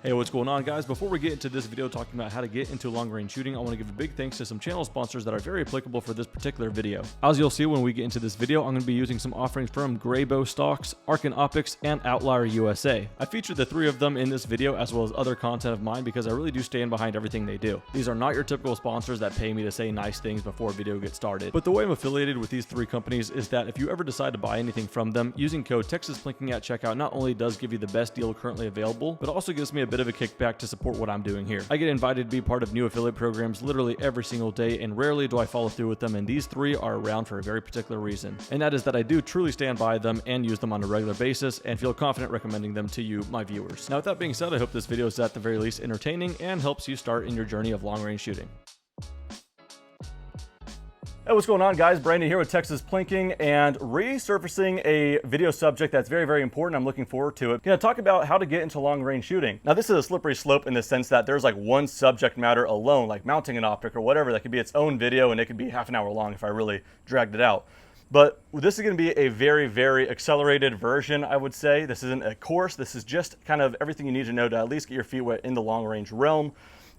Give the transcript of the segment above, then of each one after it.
Hey, what's going on, guys? Before we get into this video talking about how to get into long-range shooting, I want to give a big thanks to some channel sponsors that are very applicable for this particular video. As you'll see when we get into this video, I'm going to be using some offerings from Graybow Stocks, Arkin Optics, and Outlier USA. I featured the three of them in this video as well as other content of mine because I really do stand behind everything they do. These are not your typical sponsors that pay me to say nice things before a video gets started. But the way I'm affiliated with these three companies is that if you ever decide to buy anything from them, using code TexasPlinking at checkout not only does give you the best deal currently available, but also gives me a bit of a kickback to support what I'm doing here. I get invited to be part of new affiliate programs literally every single day, and rarely do I follow through with them, and these three are around for a very particular reason. And that is that I do truly stand by them and use them on a regular basis and feel confident recommending them to you, my viewers. Now, with that being said, I hope this video is at the very least entertaining and helps you start in your journey of long-range shooting. Hey, what's going on, guys? Brandon here with Texas Plinking and resurfacing a video subject that's very, very important. I'm looking forward to it. Going to talk about how to get into long-range shooting. Now, this is a slippery slope in the sense that there's like one subject matter alone, like mounting an optic or whatever, that could be its own video, and it could be half an hour long if I really dragged it out. But this is going to be a very, very accelerated version, I would say. This isn't a course. This is just kind of everything you need to know to at least get your feet wet in the long-range realm.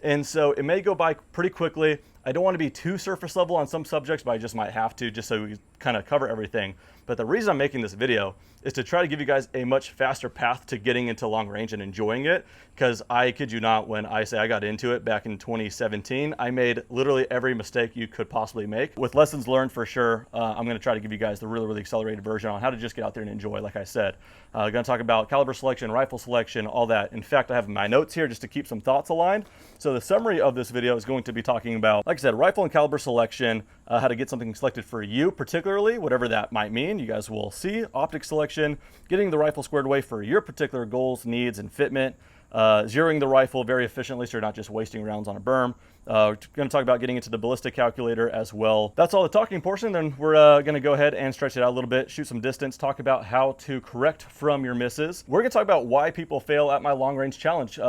And so it may go by pretty quickly. I don't want to be too surface level on some subjects, but I just might have to just so we kind of cover everything. But the reason I'm making this video is to try to give you guys a much faster path to getting into long range and enjoying it. Because I kid you not, when I say I got into it back in 2017, I made literally every mistake you could possibly make. With lessons learned for sure, I'm going to try to give you guys the really, really accelerated version on how to just get out there and enjoy, like I said. I'm going to talk about caliber selection, rifle selection, all that. In fact, I have my notes here just to keep some thoughts aligned. So the summary of this video is going to be talking about, like I said, rifle and caliber selection, how to get something selected for you, particularly, whatever that might mean. You guys will see. Optic selection, getting the rifle squared away for your particular goals, needs, and fitment. Zeroing the rifle very efficiently so you're not just wasting rounds on a berm. We're going to talk about getting into the ballistic calculator as well. That's all the talking portion. Then we're going to go ahead and stretch it out a little bit, shoot some distance, talk about how to correct from your misses. We're going to talk about why people fail at my long range challenge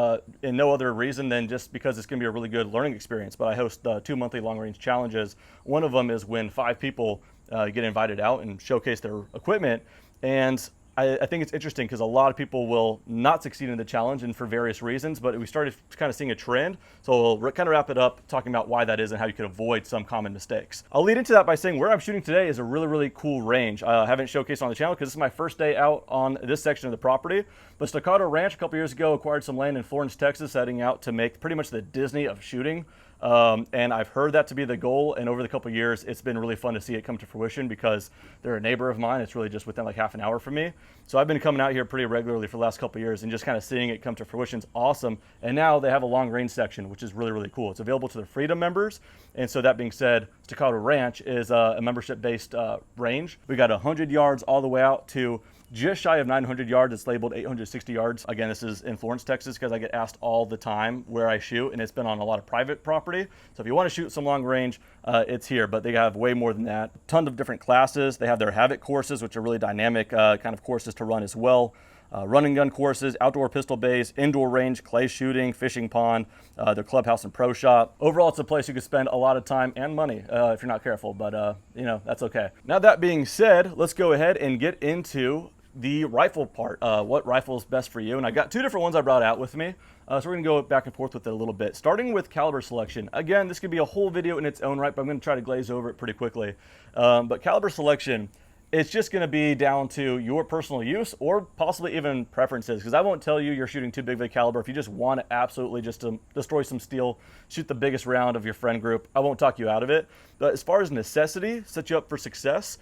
in no other reason than just because it's going to be a really good learning experience. But I host 2 monthly long range challenges. One of them is when 5 people get invited out and showcase their equipment. And I think it's interesting because a lot of people will not succeed in the challenge and for various reasons, but we started kind of seeing a trend. So we'll kind of wrap it up talking about why that is and how you can avoid some common mistakes. I'll lead into that by saying where I'm shooting today is a really, really cool range. I haven't showcased on the channel because this is my first day out on this section of the property. But Staccato Ranch a couple years ago acquired some land in Florence, Texas, setting out to make pretty much the Disney of shooting. And I've heard that to be the goal, and over the couple of years, it's been really fun to see it come to fruition because they're a neighbor of mine. It's really just within like half an hour from me. So I've been coming out here pretty regularly for the last couple of years and just kind of seeing it come to fruition is awesome. And now they have a long range section, which is really, really cool. It's available to the Freedom members. And so that being said, Staccato Ranch is a membership-based range. We got 100 yards all the way out to just shy of 900 yards. It's labeled 860 yards. Again, this is in Florence, Texas, because I get asked all the time where I shoot, and it's been on a lot of private property. So if you want to shoot some long range, it's here, but they have way more than that. Tons of different classes. They have their Havoc courses, which are really dynamic kind of courses to run as well. Running gun courses, outdoor pistol bays, indoor range, clay shooting, fishing pond, their clubhouse and pro shop. Overall, it's a place you could spend a lot of time and money if you're not careful, but you know, that's okay. Now that being said, let's go ahead and get into the rifle part, what rifle is best for you. And I got 2 different ones I brought out with me. So we're gonna go back and forth with it a little bit. Starting with caliber selection. Again, this could be a whole video in its own right, but I'm gonna try to glaze over it pretty quickly. But caliber selection, it's just gonna be down to your personal use or possibly even preferences, because I won't tell you you're shooting too big of a caliber. If you just want to absolutely just to destroy some steel, shoot the biggest round of your friend group, I won't talk you out of it. But as far as necessity, set you up for success,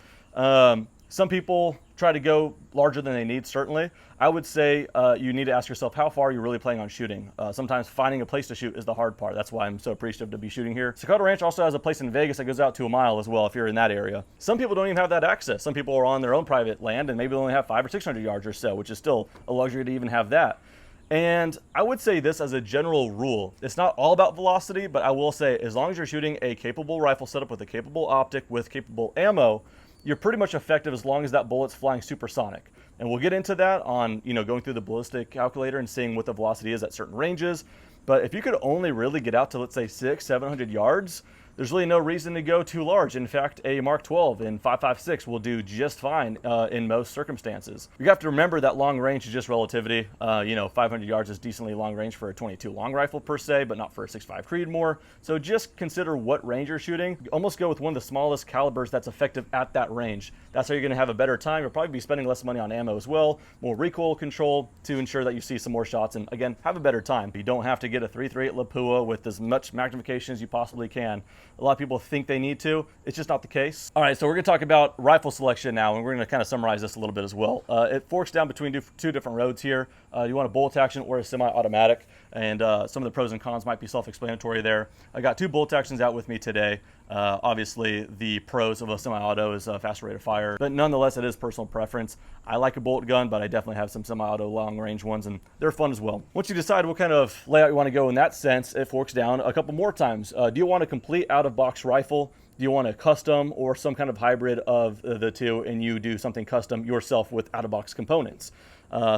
some people try to go larger than they need, certainly. I would say you need to ask yourself, how far are you really planning on shooting? Sometimes finding a place to shoot is the hard part. That's why I'm so appreciative to be shooting here. Staccato Ranch also has a place in Vegas that goes out to a mile as well if you're in that area. Some people don't even have that access. Some people are on their own private land and maybe only have 500 or 600 yards or so, which is still a luxury to even have that. And I would say this as a general rule. It's not all about velocity, but I will say as long as you're shooting a capable rifle setup with a capable optic with capable ammo, you're pretty much effective as long as that bullet's flying supersonic. And we'll get into that on, you know, going through the ballistic calculator and seeing what the velocity is at certain ranges. But if you could only really get out to, let's say, 600-700 yards, there's really no reason to go too large. In fact, a Mark 12 in 5.56 will do just fine in most circumstances. You have to remember that long range is just relativity. 500 yards is decently long range for a 22 long rifle per se, but not for a 6.5 Creedmoor. So just consider what range you're shooting. Almost go with one of the smallest calibers that's effective at that range. That's how you're going to have a better time. You'll probably be spending less money on ammo as well, more recoil control to ensure that you see some more shots and, again, have a better time. You don't have to get a 338 Lapua with as much magnification as you possibly can. A lot of people think they need to. It's just not the case. All right, so we're going to talk about rifle selection now, and we're going to kind of summarize this a little bit as well. It forks down between two different roads here. You want a bolt action or a semi-automatic, and some of the pros and cons might be self-explanatory there. I got two bolt actions out with me today. Obviously, the pros of a semi-auto is a faster rate of fire, but nonetheless, it is personal preference. I like a bolt gun, but I definitely have some semi-auto long-range ones, and they're fun as well. Once you decide what kind of layout you want to go in that sense, it forks down a couple more times. Do you want a complete out-of-box rifle? Do you want a custom or some kind of hybrid of the two, and you do something custom yourself with out-of-box components?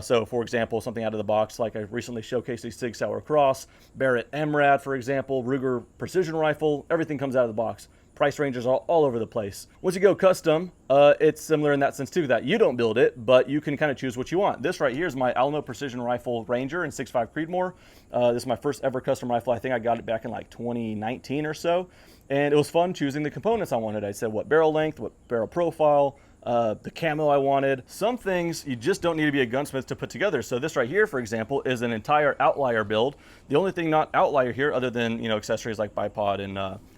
So, for example, something out of the box, like I recently showcased the Sig Sauer Cross, Barrett MRAD, for example, Ruger Precision Rifle, everything comes out of the box. Price ranges are all over the place. Once you go custom, it's similar in that sense too, that you don't build it, but you can kind of choose what you want. This right here is my Alamo Precision Rifle Ranger in 6.5 Creedmoor. This is my first ever custom rifle. I think I got it back in like 2019 or so. And it was fun choosing the components I wanted. I said what barrel length, what barrel profile, the camo I wanted. Some things you just don't need to be a gunsmith to put together. So this right here, for example, is an entire outlier build. The only thing not outlier here, other than accessories like bipod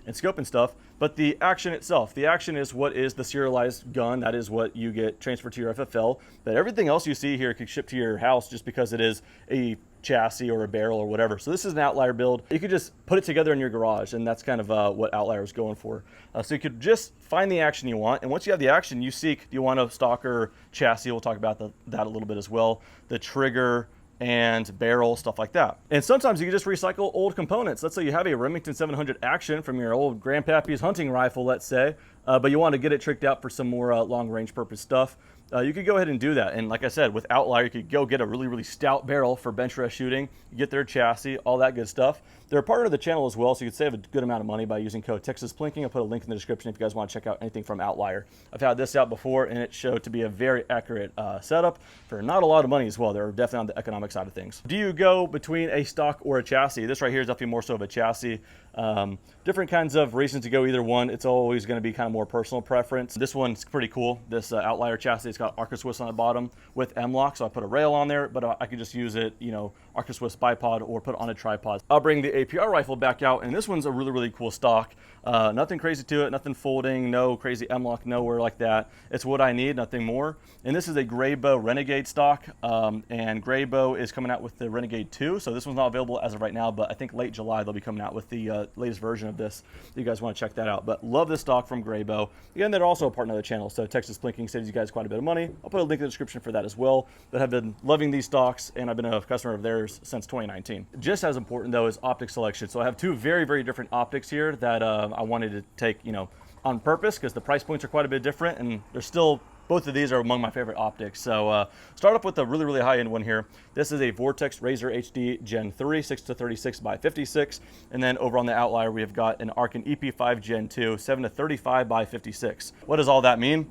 and scope and stuff, but the action itself. The action is what is the serialized gun. That is what you get transferred to your FFL. But everything else you see here could ship to your house just because it is a chassis or a barrel or whatever. So this is an outlier build. You could just put it together in your garage, and that's kind of what outlier is going for. So you could just find the action you want, and once you have the action, you seek, do you want a stocker chassis? We'll talk about that a little bit as well. The trigger and barrel, stuff like that. And sometimes you can just recycle old components. Let's say you have a Remington 700 Action from your old grandpappy's hunting rifle, let's say, but you want to get it tricked out for some more long-range purpose stuff. You could go ahead and do that. And like I said, with Outlier, you could go get a really, really stout barrel for bench rest shooting, get their chassis, all that good stuff. They're a partner of the channel as well, so you could save a good amount of money by using code TexasPlinking. I'll put a link in the description if you guys want to check out anything from Outlier. I've had this out before, and it showed to be a very accurate setup for not a lot of money as well. They're definitely on the economic side of things. Do you go between a stock or a chassis? This right here is definitely more so of a chassis. Different kinds of reasons to go either one. It's always going to be kind of more personal preference. This one's pretty cool. This Outlier chassis, it's got Arca Swiss on the bottom with M-lock, so I put a rail on there, but I could just use it, Arca Swiss bipod or put it on a tripod. I'll bring the APR rifle back out, and this one's a really, really cool stock. Nothing crazy to it, nothing folding, no crazy M-lock, nowhere like that. It's what I need, nothing more. And this is a Grayboe Renegade stock, and Grayboe is coming out with the Renegade 2, so this one's not available as of right now, but I think late July they'll be coming out with the latest version of this. You guys want to check that out. But love this stock from Grayboe. Again, they're also a partner of the channel, so Texas Plinking saves you guys quite a bit of money. I'll put a link in the description for that as well. But I've been loving these stocks, and I've been a customer of theirs since 2019. Just as important, though, is optic selection. So I have two very, very different optics here that I wanted to take, on purpose, because the price points are quite a bit different, and they're still, both of these are among my favorite optics. So start off with the really, really high-end one here. This is a Vortex Razor HD Gen 3, 6-36 by 56. And then over on the Outlier, we have got an Arken EP5 Gen 2, 7-35 by 56. What does all that mean?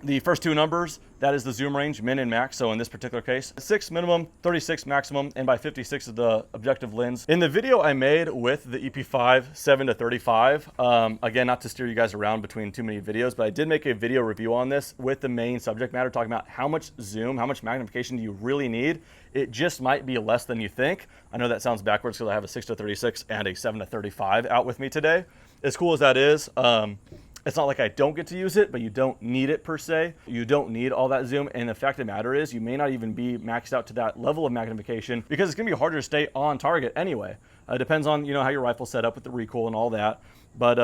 The first two numbers, that is the zoom range, min and max. So in this particular case, 6 minimum, 36 maximum, and by 56 is the objective lens. In the video I made with the EP5 7-35, again, not to steer you guys around between too many videos, but I did make a video review on this with the main subject matter, talking about how much zoom, how much magnification do you really need. It just might be less than you think. I know that sounds backwards because I have a 6-36 and a 7-35 out with me today. As cool as that is, it's not like I don't get to use it, but you don't need it per se. You don't need all that zoom, and the fact of the matter is you may not even be maxed out to that level of magnification because it's gonna be harder to stay on target anyway. It depends on how your rifle's set up with the recoil and all that. But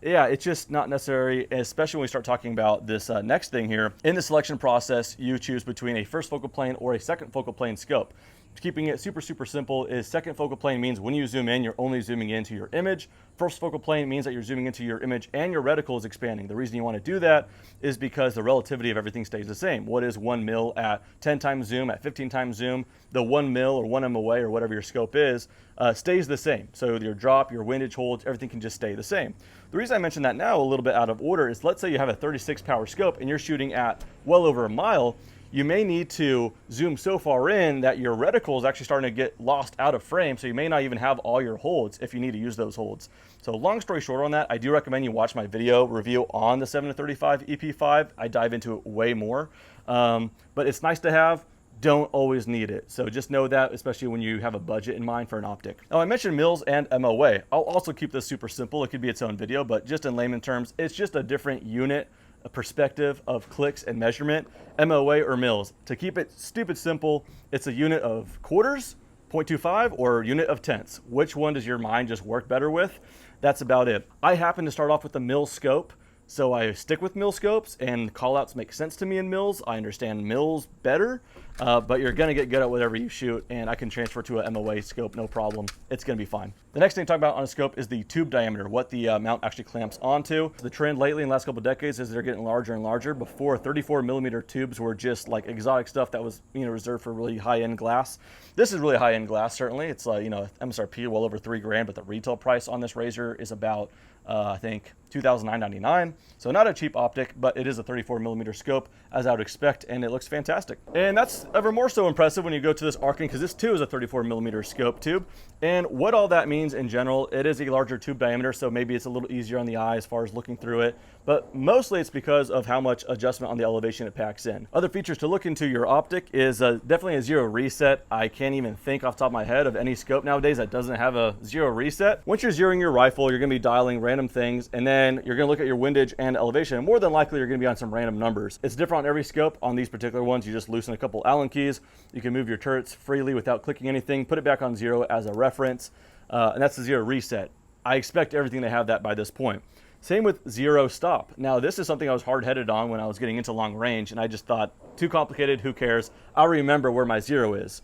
yeah, it's just not necessary, especially when we start talking about this next thing here. In the selection process, you choose between a first focal plane or a second focal plane scope. Keeping it super, super simple is second focal plane means when you zoom in, you're only zooming into your image. First focal plane means that you're zooming into your image and your reticle is expanding. The reason you want to do that is because the relativity of everything stays the same. What is 1 mil at 10 times zoom, at 15 times zoom? The 1 mil or 1 MOA or whatever your scope is stays the same. So your drop, your windage holds, everything can just stay the same. The reason I mention that now a little bit out of order is, let's say you have a 36 power scope and you're shooting at well over a mile. You may need to zoom so far in that your reticle is actually starting to get lost out of frame, so you may not even have all your holds if you need to use those holds. So long story short on that, I do recommend you watch my video review on the 7-35 EP5. I dive into it way more, but it's nice to have. Don't always need it. So just know that, especially when you have a budget in mind for an optic. Now, I mentioned mils and MOA. I'll also keep this super simple. It could be its own video, but just in layman terms, it's just a different unit, a perspective of clicks and measurement, MOA or mils. To keep it stupid simple, it's a unit of quarters, 0.25, or unit of tenths. Which one does your mind just work better with? That's about it. I happen to start off with the mil scope, so I stick with mil scopes, and callouts make sense to me in mils. I understand mils better, but you're gonna get good at whatever you shoot, and I can transfer to a MOA scope, no problem. It's gonna be fine. The next thing to talk about on a scope is the tube diameter, what the mount actually clamps onto. The trend lately in the last couple of decades is they're getting larger and larger. Before, 34mm tubes were just like exotic stuff that was reserved for really high-end glass. This is really high-end glass, certainly. It's MSRP well over $3,000, but the retail price on this razor is about I think $2,999. So not a cheap optic, but it is a 34mm scope, as I would expect, and it looks fantastic. And that's ever more so impressive when you go to this Arkin, because this too is a 34mm scope tube. And what all that means in general, it is a larger tube diameter, so maybe it's a little easier on the eye as far as looking through it, but mostly it's because of how much adjustment on the elevation it packs in. Other features to look into your optic is definitely a zero reset. I can't even think off the top of my head of any scope nowadays that doesn't have a zero reset. Once you're zeroing your rifle, you're gonna be dialing random things, and then you're gonna look at your windage and elevation, and more than likely you're gonna be on some random numbers. It's different on every scope. On these particular ones, you just loosen a couple Allen keys. You can move your turrets freely without clicking anything, put it back on zero as a reference, and that's the zero reset. I expect everything to have that by this point. Same with zero stop. Now, this is something I was hard-headed on when I was getting into long range, and I just thought, too complicated, who cares? I'll remember where my zero is.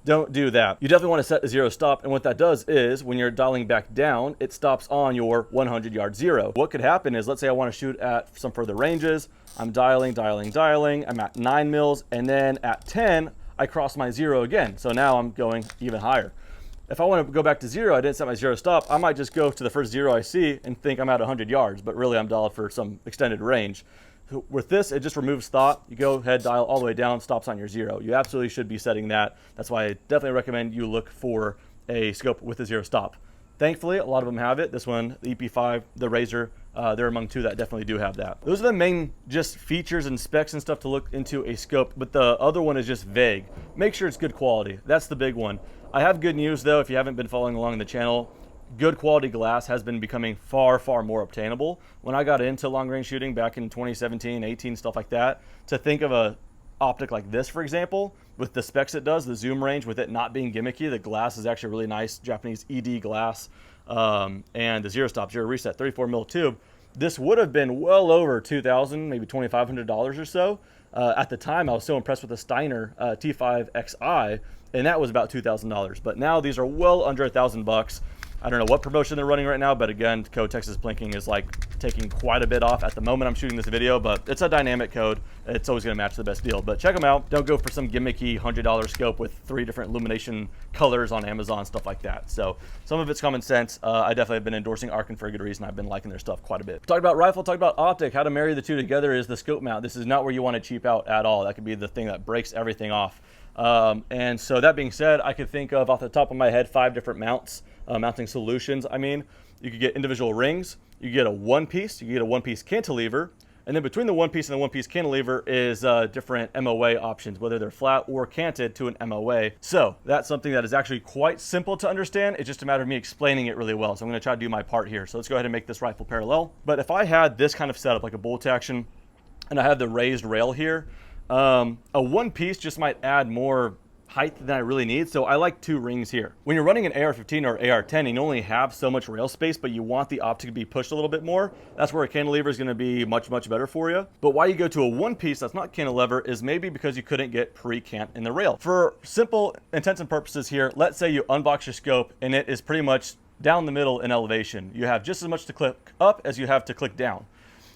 Don't do that. You definitely want to set a zero stop, and what that does is when you're dialing back down, it stops on your 100-yard zero. What could happen is, let's say I want to shoot at some further ranges. I'm dialing. I'm at 9 mils, and then at 10, I cross my zero again. So now I'm going even higher. If I want to go back to zero, I didn't set my zero stop. I might just go to the first zero I see and think I'm at 100 yards, but really I'm dialed for some extended range. With this, it just removes thought. You go ahead, dial all the way down, stops on your zero. You absolutely should be setting that. That's why I definitely recommend you look for a scope with a zero stop. Thankfully, a lot of them have it. This one, the EP5, the Razor, they're among two that definitely do have that. Those are the main just features and specs and stuff to look into a scope, but the other one is just vague. Make sure it's good quality. That's the big one. I have good news though, if you haven't been following along in the channel. Good quality glass has been becoming far, far more obtainable. When I got into long range shooting back in 2017, 18, stuff like that, to think of a optic like this, for example, with the specs it does, the zoom range, with it not being gimmicky, the glass is actually really nice Japanese ED glass, and the zero stop, zero reset, 34mm tube. This would have been well over $2,000, maybe $2,500 or so. At the time, I was so impressed with the Steiner T5XI, and that was about $2,000. But now these are well under $1,000. I don't know what promotion they're running right now, but again, code Texas Plinking is like taking quite a bit off at the moment I'm shooting this video, but it's a dynamic code. It's always gonna match the best deal, but check them out. Don't go for some gimmicky $100 scope with 3 different illumination colors on Amazon, stuff like that. So some of it's common sense. I definitely have been endorsing Arkin for a good reason. I've been liking their stuff quite a bit. Talk about rifle, talk about optic. How to marry the two together is the scope mount. This is not where you want to cheap out at all. That could be the thing that breaks everything off. And so that being said, I could think of off the top of my head 5 different mounts. Mounting solutions. I mean, you could get individual rings, you get a one piece, you get a one piece cantilever, and then between the one piece and the one piece cantilever is different MOA options, whether they're flat or canted to an MOA. So that's something that is actually quite simple to understand. It's just a matter of me explaining it really well. So I'm going to try to do my part here. So let's go ahead and make this rifle parallel. But if I had this kind of setup, like a bolt action, and I had the raised rail here, a one piece just might add more height than I really need, so I like 2 rings here. When you're running an AR-15 or AR-10, you only have so much rail space, but you want the optic to be pushed a little bit more. That's where a cantilever is going to be much, much better for you. But why you go to a one piece that's not cantilever is maybe because you couldn't get pre-cant in the rail. For simple intents and purposes here, let's say you unbox your scope and it is pretty much down the middle in elevation. You have just as much to click up as you have to click down.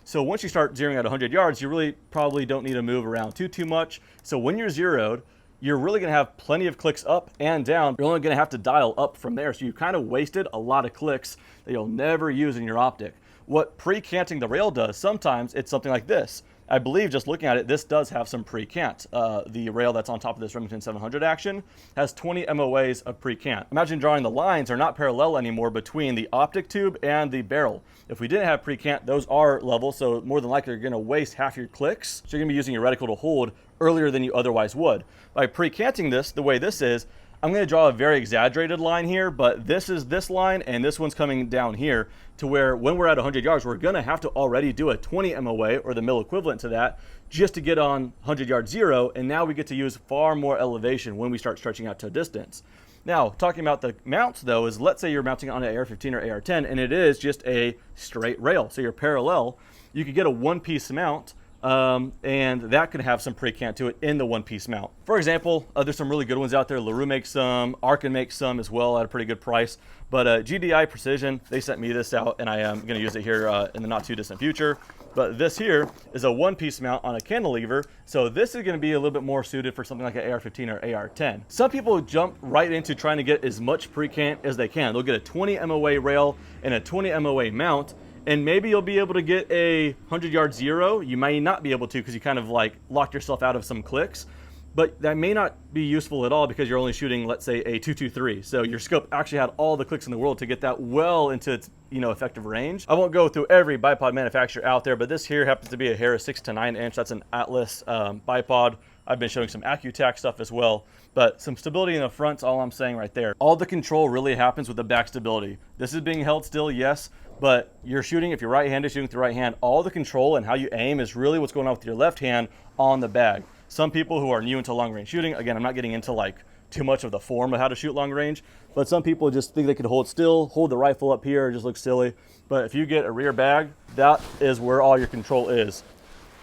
So once you start zeroing at 100 yards, you really probably don't need to move around too much. So when you're zeroed, you're really going to have plenty of clicks up and down. You're only going to have to dial up from there. So you kind of wasted a lot of clicks that you'll never use in your optic. What pre-canting the rail does, sometimes it's something like this. I believe just looking at it, this does have some pre-cant. The rail that's on top of this Remington 700 action has 20 MOAs of pre-cant. Imagine drawing the lines are not parallel anymore between the optic tube and the barrel. If we didn't have pre-cant, those are level, so more than likely you're going to waste half your clicks. So you're going to be using your reticle to hold earlier than you otherwise would. By pre-canting this, the way this is, I'm going to draw a very exaggerated line here, but this is this line and this one's coming down here to where when we're at 100 yards, we're going to have to already do a 20 MOA or the mil equivalent to that just to get on 100 yard zero. And now we get to use far more elevation when we start stretching out to a distance. Now, talking about the mounts though, is let's say you're mounting on an AR-15 or AR-10 and it is just a straight rail. So you're parallel. You could get a one-piece mount. And that could have some pre-cant to it in the one-piece mount. For example, there's some really good ones out there. LaRue makes some, Arkin makes some as well at a pretty good price. But GDI Precision, they sent me this out, and I am going to use it here in the not too distant future. But this here is a one-piece mount on a cantilever, so this is going to be a little bit more suited for something like an AR-15 or AR-10. Some people jump right into trying to get as much pre-cant as they can. They'll get a 20 MOA rail and a 20 MOA mount, and maybe you'll be able to get a 100-yard zero. You may not be able to because you kind of like locked yourself out of some clicks, but that may not be useful at all because you're only shooting, let's say, a 223. So your scope actually had all the clicks in the world to get that well into its effective range. I won't go through every bipod manufacturer out there, but this here happens to be a Harris 6 to 9 inch. That's an Atlas bipod. I've been showing some AccuTac stuff as well, but some stability in the front's all I'm saying right there. All the control really happens with the back stability. This is being held still, yes, but you're shooting, if you're right-handed, shooting with your right hand, all the control and how you aim is really what's going on with your left hand on the bag. Some people who are new into long-range shooting, again, I'm not getting into like too much of the form of how to shoot long range, but some people just think they could hold still, hold the rifle up here, it just looks silly. But if you get a rear bag, that is where all your control is.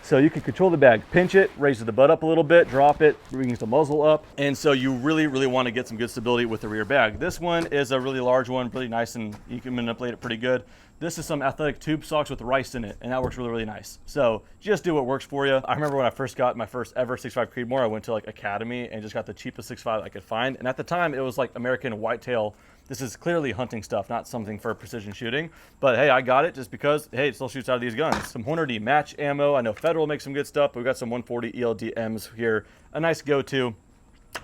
So you can control the bag, pinch it, raise the butt up a little bit, drop it, brings the muzzle up. And so you really, really want to get some good stability with the rear bag. This one is a really large one, really nice, and you can manipulate it pretty good. This is some athletic tube socks with rice in it, and that works really, really nice. So just do what works for you. I remember when I first got my first ever 6.5 Creedmoor, I went to like Academy and just got the cheapest 6.5 I could find. And at the time, it was like American whitetail. This is clearly hunting stuff, not something for precision shooting. But hey, I got it just because, hey, it still shoots out of these guns. Some Hornady match ammo. I know Federal makes some good stuff, but we've got some 140 ELDMs here. A nice go-to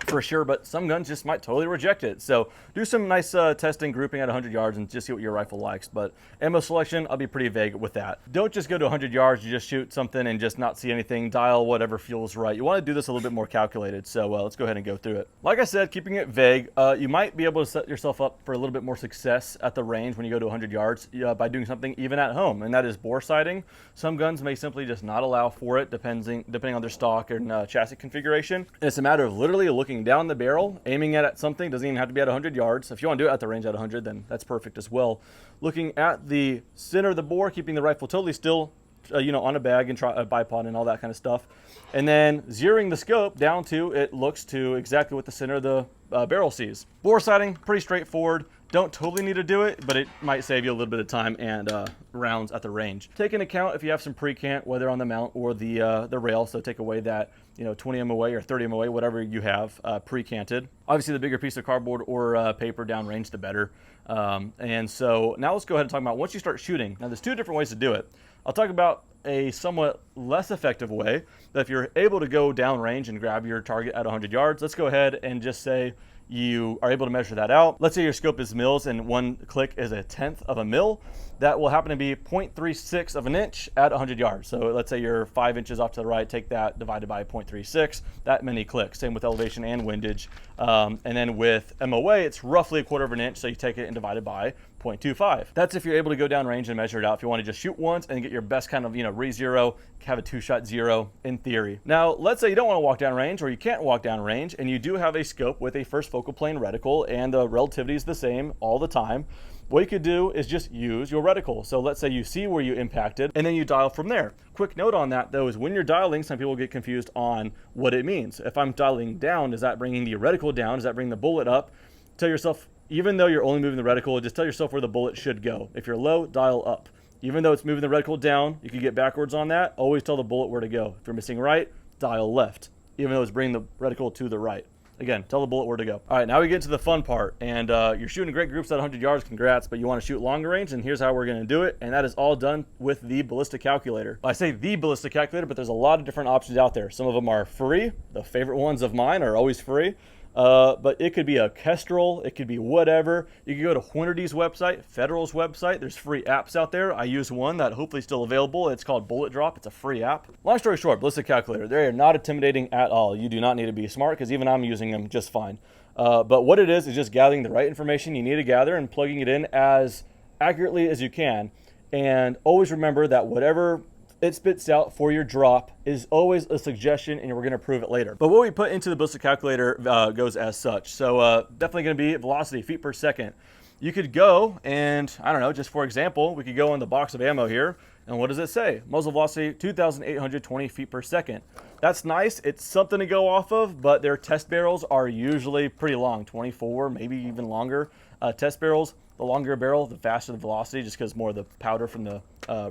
for sure, but some guns just might totally reject it. So do some nice testing, grouping at 100 yards and just see what your rifle likes. But ammo selection, I'll be pretty vague with that. Don't just go to 100 yards, you just shoot something and just not see anything, dial whatever feels right. You want to do this a little bit more calculated. So let's go ahead and go through it. Like I said, keeping it vague, you might be able to set yourself up for a little bit more success at the range when you go to 100 yards by doing something even at home, and that is bore sighting. Some guns may simply just not allow for it, depending on their stock and chassis configuration. And it's a matter of literally looking down the barrel, aiming at something. Doesn't even have to be at 100 yards. If you want to do it at the range at 100, then that's perfect as well. Looking at the center of the bore, keeping the rifle totally still, on a bag and a bipod and all that kind of stuff. And then zeroing the scope down to it looks to exactly what the center of the barrel sees. Bore sighting, pretty straightforward. Don't totally need to do it, but it might save you a little bit of time and rounds at the range. Take into account if you have some pre-cant, whether on the mount or the rail, so take away that 20 MOA or 30 MOA, whatever you have pre-canted. Obviously, the bigger piece of cardboard or paper downrange, the better. And so now let's go ahead and talk about once you start shooting. Now, there's two different ways to do it. I'll talk about a somewhat less effective way that if you're able to go downrange and grab your target at 100 yards, let's go ahead and just say you are able to measure that out. Let's say your scope is mils and one click is 1/10 of a mil. That will happen to be 0.36 of an inch at 100 yards. So let's say you're 5 inches off to the right, take that divided by 0.36, that many clicks. Same with elevation and windage. And then with MOA, it's roughly 1/4 of an inch, so you take it and divide it by 0.25. That's if you're able to go down range and measure it out. If you want to just shoot once and get your best kind of, re-zero, have a 2-shot zero in theory. Now, let's say you don't want to walk down range or you can't walk down range and you do have a scope with a first focal plane reticle and the relativity is the same all the time. What you could do is just use your reticle. So let's say you see where you impacted and then you dial from there. Quick note on that though is when you're dialing, some people get confused on what it means. If I'm dialing down, is that bringing the reticle down? Does that bring the bullet up? Tell yourself, even though you're only moving the reticle, just tell yourself where the bullet should go. If you're low, dial up. Even though it's moving the reticle down, you can get backwards on that. Always tell the bullet where to go. If you're missing right, dial left, even though it's bringing the reticle to the right. Again, tell the bullet where to go. All right, now we get to the fun part. And you're shooting great groups at 100 yards, congrats, but you want to shoot longer range, and here's how we're going to do it. And that is all done with the Ballistic Calculator. I say the Ballistic Calculator, but there's a lot of different options out there. Some of them are free. The favorite ones of mine are always free. But it could be a Kestrel, it could be whatever. You can go to Hornady's website, Federal's website. There's free apps out there. I use one that hopefully is still available. It's called Bullet Drop. It's a free app. Long story short, Ballistic Calculator, they are not intimidating at all. You do not need to be smart because even I'm using them just fine. But what it is just gathering the right information you need to gather and plugging it in as accurately as you can. And always remember that whatever it spits out for your drop is always a suggestion, and we're going to prove it later. But what we put into the Ballistic Calculator goes as such. So definitely going to be velocity, feet per second. You could go and, I don't know, just for example, we could go on the box of ammo here, and what does it say? Muzzle velocity, 2,820 feet per second. That's nice. It's something to go off of, but their test barrels are usually pretty long, 24, maybe even longer. Test barrels, the longer a barrel, the faster the velocity, just because more of the powder from the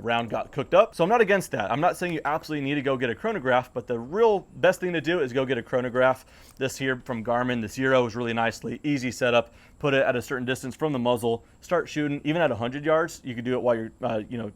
round got cooked up. So I'm not against that. I'm not saying you absolutely need to go get a chronograph, but the real best thing to do is go get a chronograph. This here from Garmin, the Zero is really nicely easy setup. Put it at a certain distance from the muzzle, start shooting. Even at 100 yards, you can do it while you're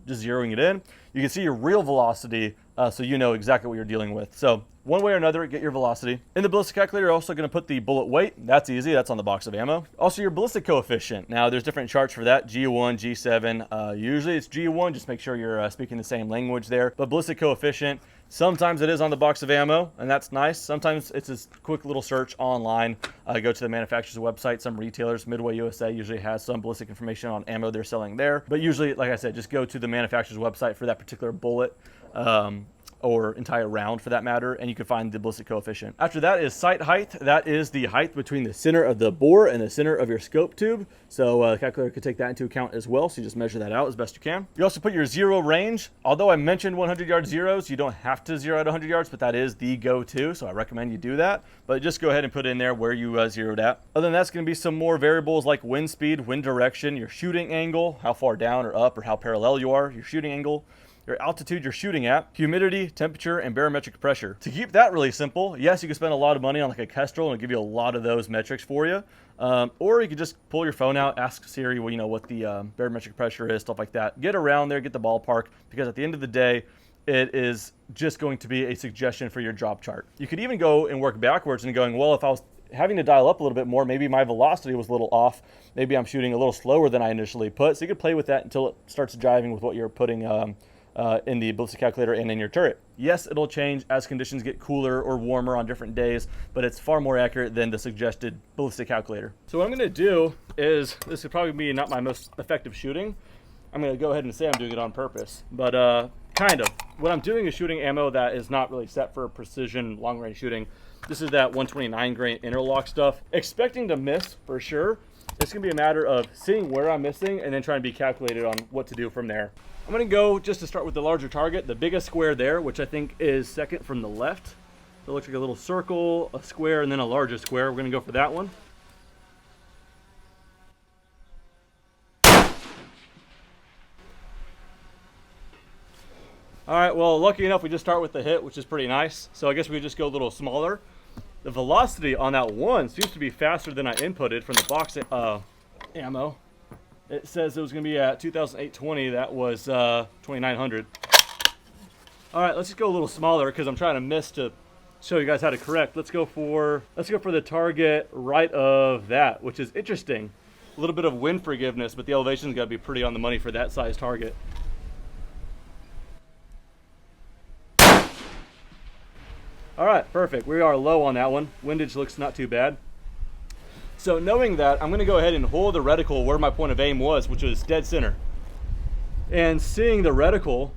just zeroing it in. You can see your real velocity, so you know exactly what you're dealing with. So one way or another, get your velocity. In the Ballistic Calculator, you're also going to put the bullet weight. That's easy. That's on the box of ammo. Also, your ballistic coefficient. Now, there's different charts for that. G1, G7. Usually it's G1. Just make sure you're speaking the same language there. But ballistic coefficient, sometimes it is on the box of ammo, and that's nice. Sometimes it's a quick little search online. Go to the manufacturer's website. Some retailers, Midway USA, usually has some ballistic information on ammo they're selling there. But usually, like I said, just go to the manufacturer's website for that particular bullet. Or entire round for that matter, and you can find the ballistic coefficient. After that is sight height. That is the height between the center of the bore and the center of your scope tube. So the calculator could take that into account as well, so you just measure that out as best you can. You also put your zero range. Although I mentioned 100-yard zeros, you don't have to zero at 100 yards, but that is the go-to, so I recommend you do that. But just go ahead and put in there where you zeroed at. Other than that's going to be some more variables like wind speed, wind direction, your shooting angle, how far down or up or how parallel you are, your shooting angle, your altitude you're shooting at, humidity, temperature, and barometric pressure. To keep that really simple, yes, you can spend a lot of money on like a Kestrel and it'll give you a lot of those metrics for you. Or you could just pull your phone out, ask Siri, well, you know, what the barometric pressure is, stuff like that. Get around there, get the ballpark, because at the end of the day, it is just going to be a suggestion for your drop chart. You could even go and work backwards and going, well, if I was having to dial up a little bit more, maybe my velocity was a little off. Maybe I'm shooting a little slower than I initially put. So you could play with that until it starts jiving with what you're putting in the Ballistic Calculator and in your turret. Yes, it'll change as conditions get cooler or warmer on different days, but it's far more accurate than the suggested Ballistic Calculator. So what I'm going to do is, this would probably be not my most effective shooting. I'm going to go ahead and say I'm doing it on purpose, but kind of. What I'm doing is shooting ammo that is not really set for precision long-range shooting. This is that 129 grain interlock stuff. Expecting to miss for sure. It's going to be a matter of seeing where I'm missing and then trying to be calculated on what to do from there. I'm going to go just to start with the larger target, the biggest square there, which I think is second from the left. So it looks like a little circle, a square, and then a larger square. We're going to go for that one. All right, well, lucky enough, we just start with the hit, which is pretty nice. So I guess we could just go a little smaller. The velocity on that one seems to be faster than I inputted from the box ammo. It says it was going to be at 2,820. That was 2,900. All right, let's just go a little smaller because I'm trying to miss to show you guys how to correct. Let's go for the target right of that, which is interesting. A little bit of wind forgiveness, but the elevation's got to be pretty on the money for that size target. All right, perfect. We are low on that one. Windage looks not too bad. So knowing that, I'm going to go ahead and hold the reticle where my point of aim was, which was dead center. And seeing the reticle,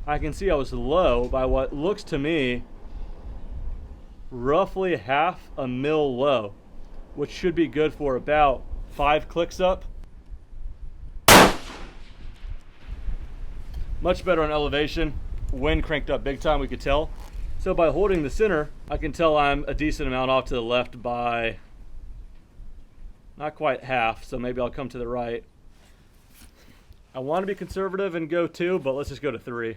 I can see I was low by what looks to me roughly half a mil low, which should be good for about 5 clicks up. Much better on elevation. Wind cranked up big time, we could tell. So by holding the center, I can tell I'm a decent amount off to the left by not quite half, so maybe I'll come to the right. I want to be conservative and go 2, but let's just go to 3.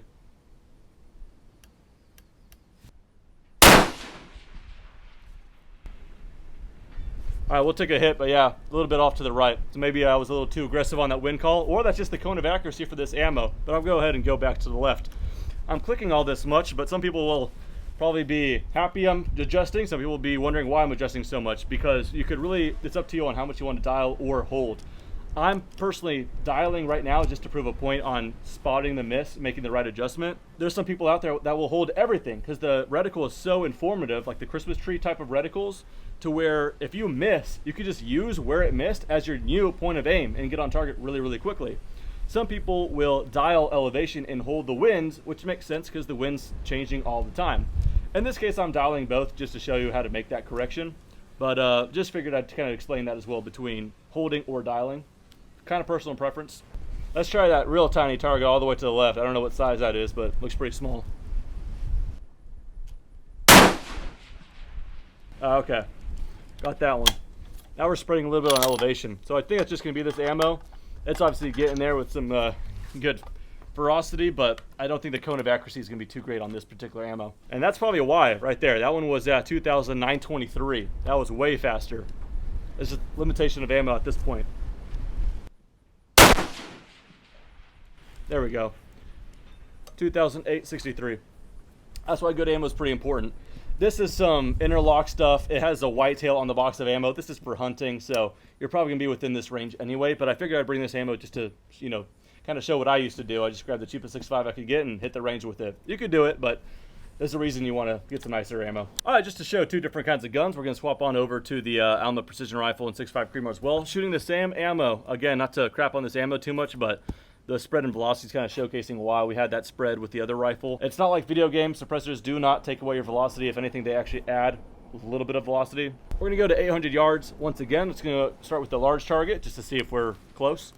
All right, we'll take a hit, but yeah, a little bit off to the right. So maybe I was a little too aggressive on that wind call, or that's just the cone of accuracy for this ammo. But I'll go ahead and go back to the left. I'm clicking all this much, but some people will probably be happy I'm adjusting. Some people will be wondering why I'm adjusting so much, because you could really, it's up to you on how much you want to dial or hold. I'm personally dialing right now just to prove a point on spotting the miss, making the right adjustment. There's some people out there that will hold everything because the reticle is so informative, like the Christmas tree type of reticles, to where if you miss, you could just use where it missed as your new point of aim and get on target really, really quickly. Some people will dial elevation and hold the winds, which makes sense because the wind's changing all the time. In this case, I'm dialing both just to show you how to make that correction. But just figured I'd kind of explain that as well between holding or dialing. Kind of personal preference. Let's try that real tiny target all the way to the left. I don't know what size that is, but it looks pretty small. Okay, got that one. Now we're spreading a little bit on elevation. So I think it's just gonna be this ammo. It's obviously getting there with some good ferocity, but I don't think the cone of accuracy is gonna be too great on this particular ammo. And that's probably why right there. That one was at 2,923. That was way faster. There's a limitation of ammo at this point. There we go. 2,863. That's why good ammo is pretty important. This is some interlock stuff. It has a whitetail on the box of ammo. This is for hunting, so you're probably gonna be within this range anyway, but I figured I'd bring this ammo just to, you know, kind of show what I used to do. I just grabbed the cheapest 6.5 I could get and hit the range with it. You could do it, but there's a reason you want to get some nicer ammo. All right, just to show two different kinds of guns, we're going to swap on over to the Alma Precision Rifle and 6.5 Creamer as well. Shooting the same ammo. Again, not to crap on this ammo too much, but the spread and velocity is kind of showcasing why we had that spread with the other rifle. It's not like video games. Suppressors do not take away your velocity. If anything, they actually add a little bit of velocity. We're going to go to 800 yards once again. It's going to start with the large target just to see if we're close.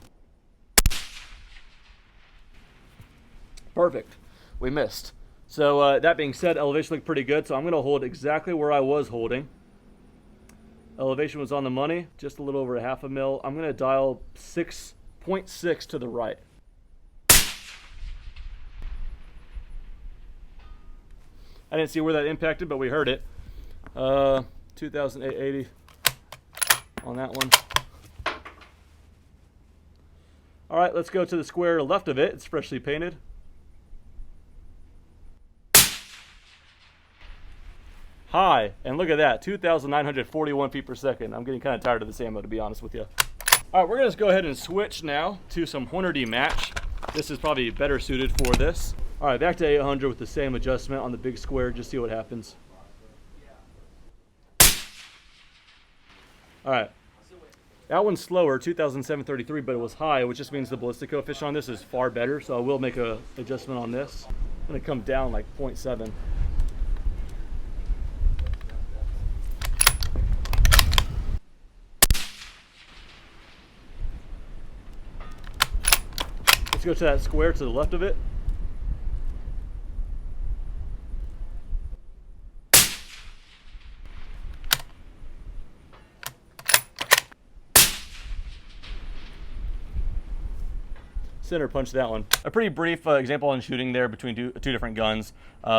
Perfect. We missed. So that being said, elevation looked pretty good, so I'm going to hold exactly where I was holding. Elevation was on the money, just a little over a half a mil. I'm going to dial 6.6 to the right. I didn't see where that impacted, but we heard it. 2,880 on that one. All right, let's go to the square left of it. It's freshly painted. High, and look at that, 2,941 feet per second. I'm getting kind of tired of this ammo, to be honest with you. All right, we're gonna just go ahead and switch now to some Hornady match. This is probably better suited for this. All right, back to 800 with the same adjustment on the big square, just see what happens. All right, that one's slower, 2,733, but it was high, which just means the ballistic coefficient on this is far better, so I will make an adjustment on this. I'm gonna come down like 0.7. Let's go to that square to the left of it. Center punch that one. A pretty brief example on shooting there between two different guns.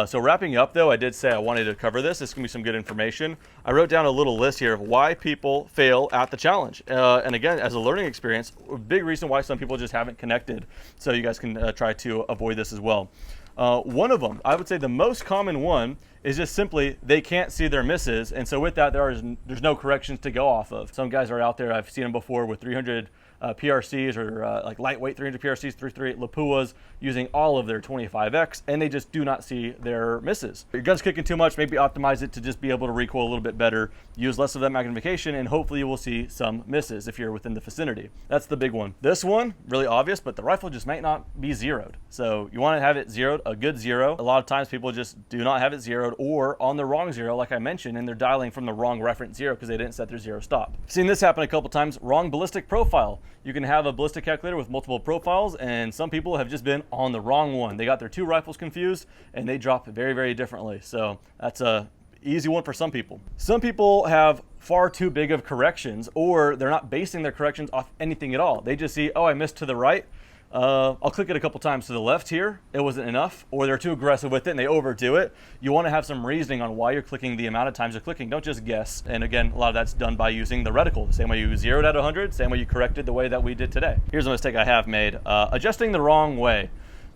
So wrapping up though, I did say I wanted to cover this. This is gonna be some good information. I wrote down a little list here of why people fail at the challenge. And again, as a learning experience, a big reason why some people just haven't connected. So you guys can try to avoid this as well. One of them, I would say the most common one, is just simply they can't see their misses. And so with that, there's no corrections to go off of. Some guys are out there, I've seen them before with 300 PRCs or like lightweight 300 PRCs, 338 Lapuas, using all of their 25X, and they just do not see their misses. If your gun's kicking too much, maybe optimize it to just be able to recoil a little bit better, use less of that magnification, and hopefully you will see some misses if you're within the vicinity. That's the big one. This one, really obvious, but the rifle just might not be zeroed. So you want to have it zeroed, a good zero. A lot of times people just do not have it zeroed or on the wrong zero, like I mentioned, and they're dialing from the wrong reference zero because they didn't set their zero stop. Seen this happen a couple times. Wrong ballistic profile. You can have a ballistic calculator with multiple profiles, and some people have just been on the wrong one. They got their two rifles confused and they drop very, very differently. So that's a easy one for some people. Some people have far too big of corrections, or they're not basing their corrections off anything at all. They just see, oh, I missed to the right. I'll click it a couple times to the left here. It wasn't enough, or they're too aggressive with it and they overdo it. You want to have some reasoning on why you're clicking the amount of times you're clicking. Don't just guess. And again, a lot of that's done by using the reticle. The same way you zeroed out 100, same way you corrected the way that we did today. Here's a mistake I have made. Adjusting the wrong way.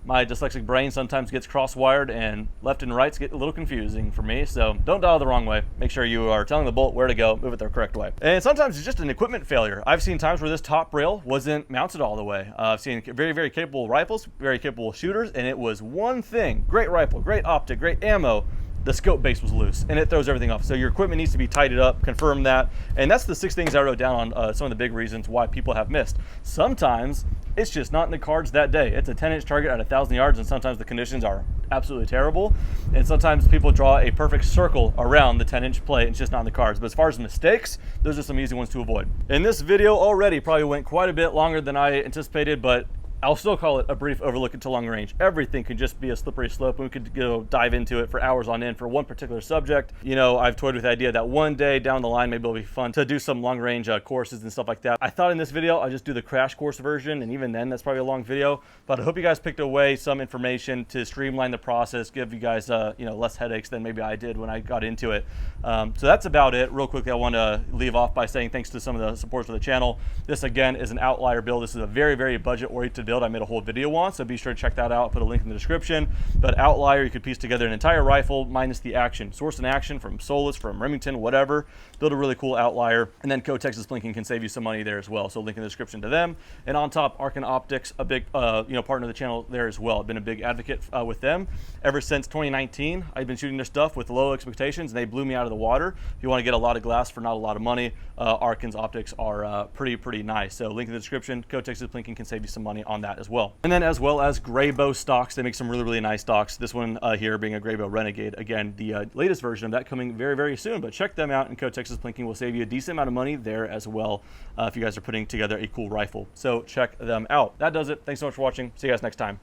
My dyslexic brain sometimes gets cross-wired and left and rights get a little confusing for me, so don't dial the wrong way. Make sure you are telling the bolt where to go, move it the correct way. And sometimes it's just an equipment failure. I've seen times where this top rail wasn't mounted all the way. I've seen very, very capable rifles, very capable shooters, and it was one thing. Great rifle, great optic, great ammo. The scope base was loose and it throws everything off. So your equipment needs to be tidied up, confirm that. And that's the 6 things I wrote down on some of the big reasons why people have missed. Sometimes it's just not in the cards that day. It's a 10-inch target at 1,000 yards and sometimes the conditions are absolutely terrible. And sometimes people draw a perfect circle around the 10-inch plate and it's just not in the cards. But as far as mistakes, those are some easy ones to avoid. And this video already probably went quite a bit longer than I anticipated, but I'll still call it a brief overlook into long range. Everything can just be a slippery slope, and we could go dive into it for hours on end for one particular subject. You know, I've toyed with the idea that one day down the line, maybe it'll be fun to do some long range courses and stuff like that. I thought in this video, I'll just do the crash course version, and even then, that's probably a long video. But I hope you guys picked away some information to streamline the process, give you guys, you know, less headaches than maybe I did when I got into it. So that's about it. Real quickly, I want to leave off by saying thanks to some of the supporters of the channel. This again is an outlier build. This is a very, very budget-oriented build I made a whole video on, so be sure to check that out. I'll put a link in the description. But outlier, you could piece together an entire rifle minus the action. Source an action from Solus, from Remington, whatever. Build a really cool outlier. And then Code Texas Plinking can save you some money there as well. So link in the description to them. And on top, Arcan Optics, a big you know, partner of the channel there as well. I've been a big advocate with them. Ever since 2019, I've been shooting their stuff with low expectations and they blew me out of the water. If you want to get a lot of glass for not a lot of money, Arcan's optics are pretty nice. So link in the description. Code Texas Plinking can save you some money on that as well. And then as well as Graybow stocks, they make some really nice stocks. This one here being a Graybow Renegade. Again, the latest version of that coming very soon, but check them out, and Code Texas Plinking will save you a decent amount of money there as well if you guys are putting together a cool rifle. So check them out. That does it. Thanks so much for watching. See you guys next time.